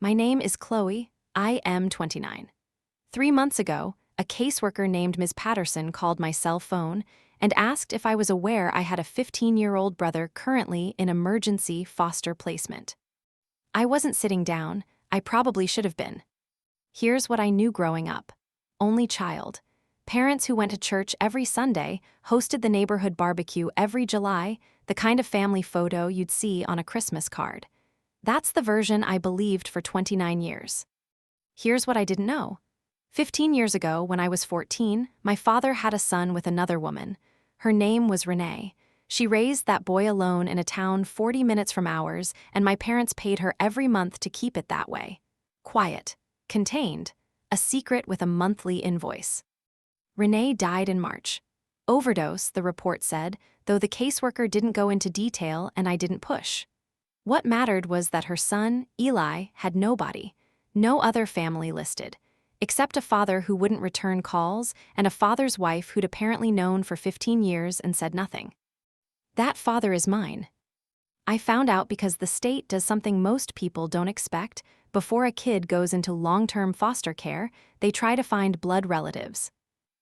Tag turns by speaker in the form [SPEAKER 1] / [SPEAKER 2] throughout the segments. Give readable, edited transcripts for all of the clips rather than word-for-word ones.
[SPEAKER 1] My name is Chloe. I am 29. 3 months ago, a caseworker named Ms. Patterson called my cell phone and asked if I was aware I had a 15-year-old brother currently in emergency foster placement. I wasn't sitting down. I probably should have been. Here's what I knew growing up. Only child. Parents who went to church every Sunday, hosted the neighborhood barbecue every July, the kind of family photo you'd see on a Christmas card. That's the version I believed for 29 years. Here's what I didn't know. 15 years ago, when I was 14, my father had a son with another woman. Her name was Renee. She raised that boy alone in a town 40 minutes from ours, and my parents paid her every month to keep it that way. Quiet. Contained. A secret with a monthly invoice. Renee died in March. Overdose, the report said, though the caseworker didn't go into detail and I didn't push. What mattered was that her son, Eli, had nobody, no other family listed, except a father who wouldn't return calls and a father's wife who'd apparently known for 15 years and said nothing. That father is mine. I found out because the state does something most people don't expect. Before a kid goes into long-term foster care, they try to find blood relatives.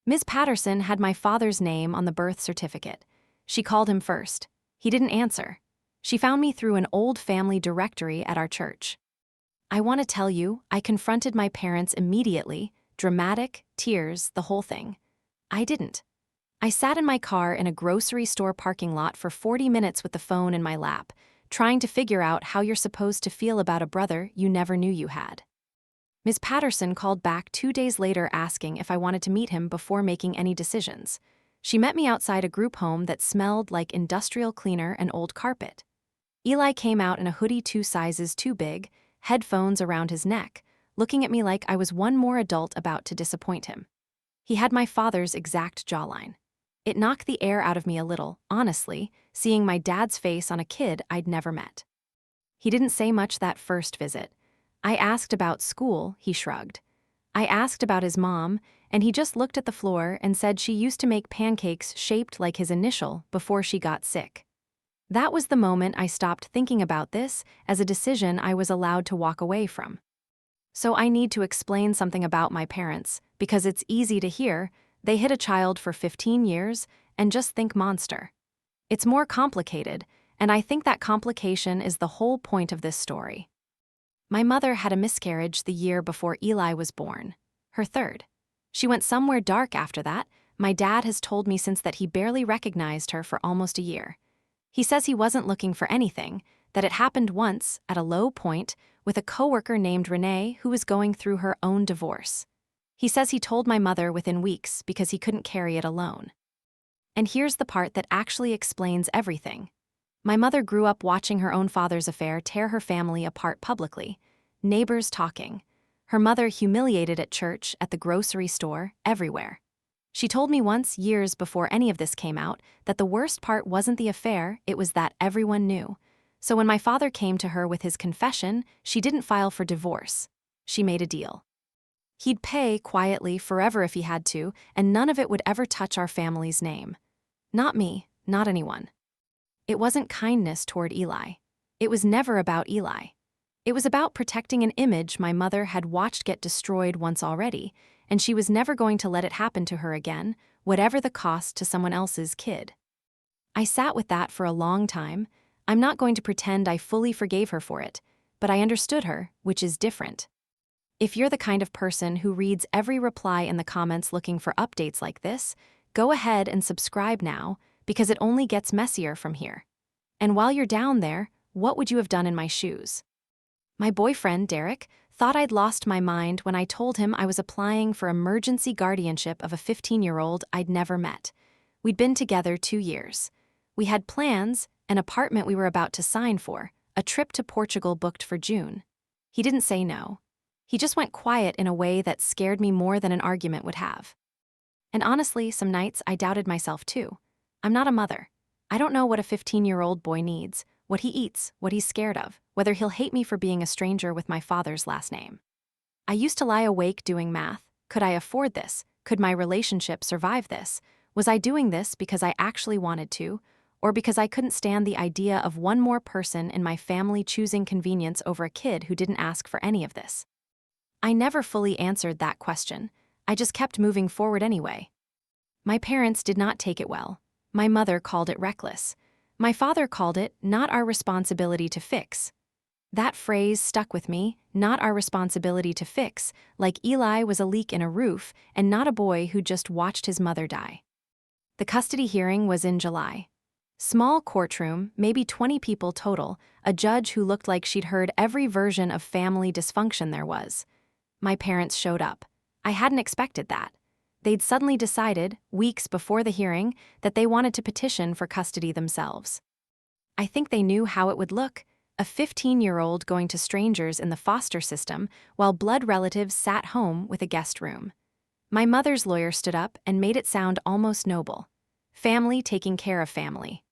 [SPEAKER 1] Ms. Patterson had my father's name on the birth certificate. She called him first. He didn't answer. She found me through an old family directory at our church. I want to tell you, I confronted my parents immediately, dramatic, tears, the whole thing. I didn't. I sat in my car in a grocery store parking lot for 40 minutes with the phone in my lap, trying to figure out how you're supposed to feel about a brother you never knew you had. Ms. Patterson called back 2 days later asking if I wanted to meet him before making any decisions. She met me outside a group home that smelled like industrial cleaner and old carpet. Eli came out in a hoodie 2 sizes too big, headphones around his neck, looking at me like I was one more adult about to disappoint him. He had my father's exact jawline. It knocked the air out of me a little, honestly, seeing my dad's face on a kid I'd never met. He didn't say much that first visit. I asked about school, he shrugged. I asked about his mom, and he just looked at the floor and said she used to make pancakes shaped like his initial before she got sick. That was the moment I stopped thinking about this as a decision I was allowed to walk away from. So I need to explain something about my parents, because it's easy to hear, they hid a child for 15 years and just think monster. It's more complicated, and I think that complication is the whole point of this story. My mother had a miscarriage the year before Eli was born, her third. She went somewhere dark after that. My dad has told me since that he barely recognized her for almost a year. He says he wasn't looking for anything, that it happened once, at a low point, with a coworker named Renee who was going through her own divorce. He says he told my mother within weeks because he couldn't carry it alone. And here's the part that actually explains everything. My mother grew up watching her own father's affair tear her family apart publicly, neighbors talking, her mother humiliated at church, at the grocery store, everywhere. She told me once, years before any of this came out, that the worst part wasn't the affair, it was that everyone knew. So when my father came to her with his confession, she didn't file for divorce. She made a deal. He'd pay quietly forever if he had to, and none of it would ever touch our family's name. Not me, not anyone. It wasn't kindness toward Eli. It was never about Eli. It was about protecting an image my mother had watched get destroyed once already, and she was never going to let it happen to her again, whatever the cost to someone else's kid. I sat with that for a long time. I'm not going to pretend I fully forgave her for it, but I understood her, which is different. If you're the kind of person who reads every reply in the comments looking for updates like this, go ahead and subscribe now, because it only gets messier from here. And while you're down there, what would you have done in my shoes? My boyfriend, Derek, thought I'd lost my mind when I told him I was applying for emergency guardianship of a 15-year-old I'd never met. We'd been together 2 years. We had plans, an apartment we were about to sign for, a trip to Portugal booked for June. He didn't say no. He just went quiet in a way that scared me more than an argument would have. And honestly, some nights I doubted myself too. I'm not a mother. I don't know what a 15-year-old boy needs, what he eats, what he's scared of, whether he'll hate me for being a stranger with my father's last name. I used to lie awake doing math. Could I afford this? Could my relationship survive this? Was I doing this because I actually wanted to, or because I couldn't stand the idea of one more person in my family choosing convenience over a kid who didn't ask for any of this. I never fully answered that question. I just kept moving forward anyway. My parents did not take it well. My mother called it reckless. My father called it not our responsibility to fix. That phrase stuck with me, not our responsibility to fix, like Eli was a leak in a roof and not a boy who just watched his mother die. The custody hearing was in July. Small courtroom, maybe 20 people total, a judge who looked like she'd heard every version of family dysfunction there was. My parents showed up. I hadn't expected that. They'd suddenly decided, weeks before the hearing, that they wanted to petition for custody themselves. I think they knew how it would look, a 15-year-old going to strangers in the foster system while blood relatives sat home with a guest room. My mother's lawyer stood up and made it sound almost noble. Family taking care of family.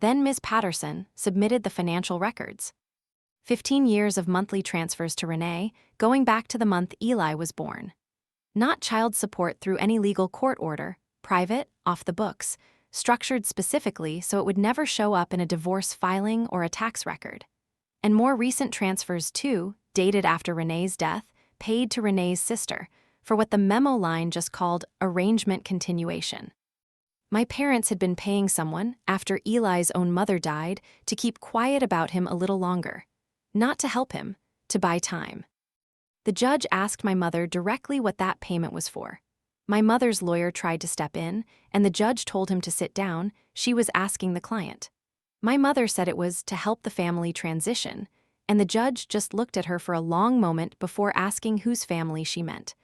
[SPEAKER 1] Then Ms. Patterson submitted the financial records. 15 years of monthly transfers to Renee, going back to the month Eli was born. Not child support through any legal court order, private, off the books, structured specifically so it would never show up in a divorce filing or a tax record. And more recent transfers too, dated after Renee's death, paid to Renee's sister, for what the memo line just called arrangement continuation. My parents had been paying someone, after Eli's own mother died, to keep quiet about him a little longer. Not to help him, to buy time. The judge asked my mother directly what that payment was for. My mother's lawyer tried to step in, and the judge told him to sit down. She was asking the client. My mother said it was to help the family transition, and the judge just looked at her for a long moment before asking whose family she meant.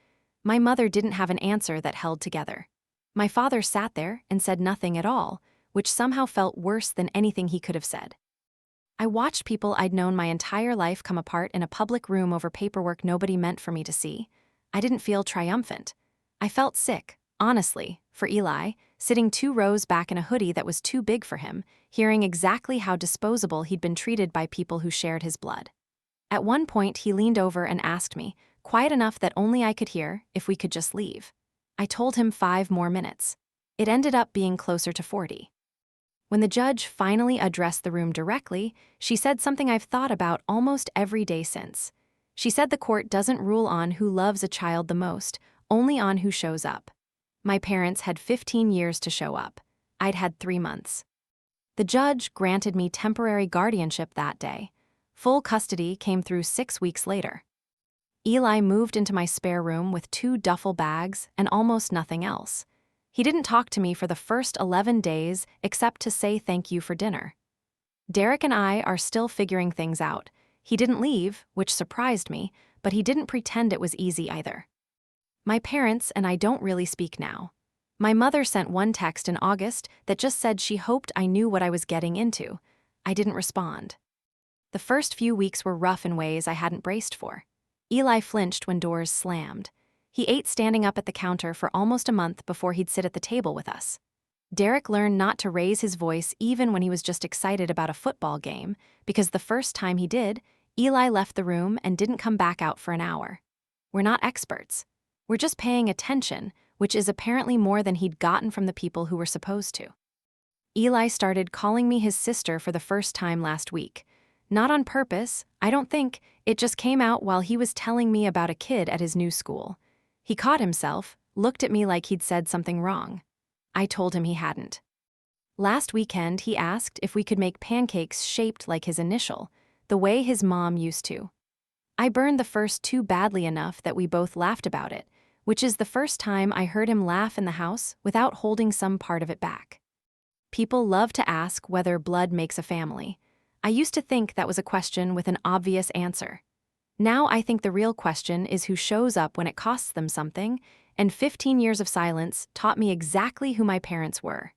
[SPEAKER 1] My mother didn't have an answer that held together. My father sat there and said nothing at all, which somehow felt worse than anything he could have said. I watched people I'd known my entire life come apart in a public room over paperwork nobody meant for me to see. I didn't feel triumphant. I felt sick, honestly, for Eli, sitting 2 rows back in a hoodie that was too big for him, hearing exactly how disposable he'd been treated by people who shared his blood. At one point, he leaned over and asked me, quiet enough that only I could hear, if we could just leave. I told him 5 more minutes. It ended up being closer to 40. When the judge finally addressed the room directly, she said something I've thought about almost every day since. She said the court doesn't rule on who loves a child the most, only on who shows up. My parents had 15 years to show up. I'd had 3 months. The judge granted me temporary guardianship that day. Full custody came through 6 weeks later. Eli moved into my spare room with 2 duffel bags and almost nothing else. He didn't talk to me for the first 11 days except to say thank you for dinner. Derek and I are still figuring things out. He didn't leave, which surprised me, but he didn't pretend it was easy either. My parents and I don't really speak now. My mother sent one text in August that just said she hoped I knew what I was getting into. I didn't respond. The first few weeks were rough in ways I hadn't braced for. Eli flinched when doors slammed. He ate standing up at the counter for almost a month before he'd sit at the table with us. Derek learned not to raise his voice even when he was just excited about a football game, because the first time he did, Eli left the room and didn't come back out for an hour. We're not experts. We're just paying attention, which is apparently more than he'd gotten from the people who were supposed to. Eli started calling me his sister for the first time last week. Not on purpose, I don't think. It just came out while he was telling me about a kid at his new school. He caught himself, looked at me like he'd said something wrong. I told him he hadn't. Last weekend, he asked if we could make pancakes shaped like his initial, the way his mom used to. I burned the first 2 badly enough that we both laughed about it, which is the first time I heard him laugh in the house without holding some part of it back. People love to ask whether blood makes a family. I used to think that was a question with an obvious answer. Now I think the real question is who shows up when it costs them something, and 15 years of silence taught me exactly who my parents were.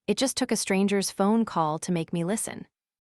[SPEAKER 1] It just took a stranger's phone call to make me listen.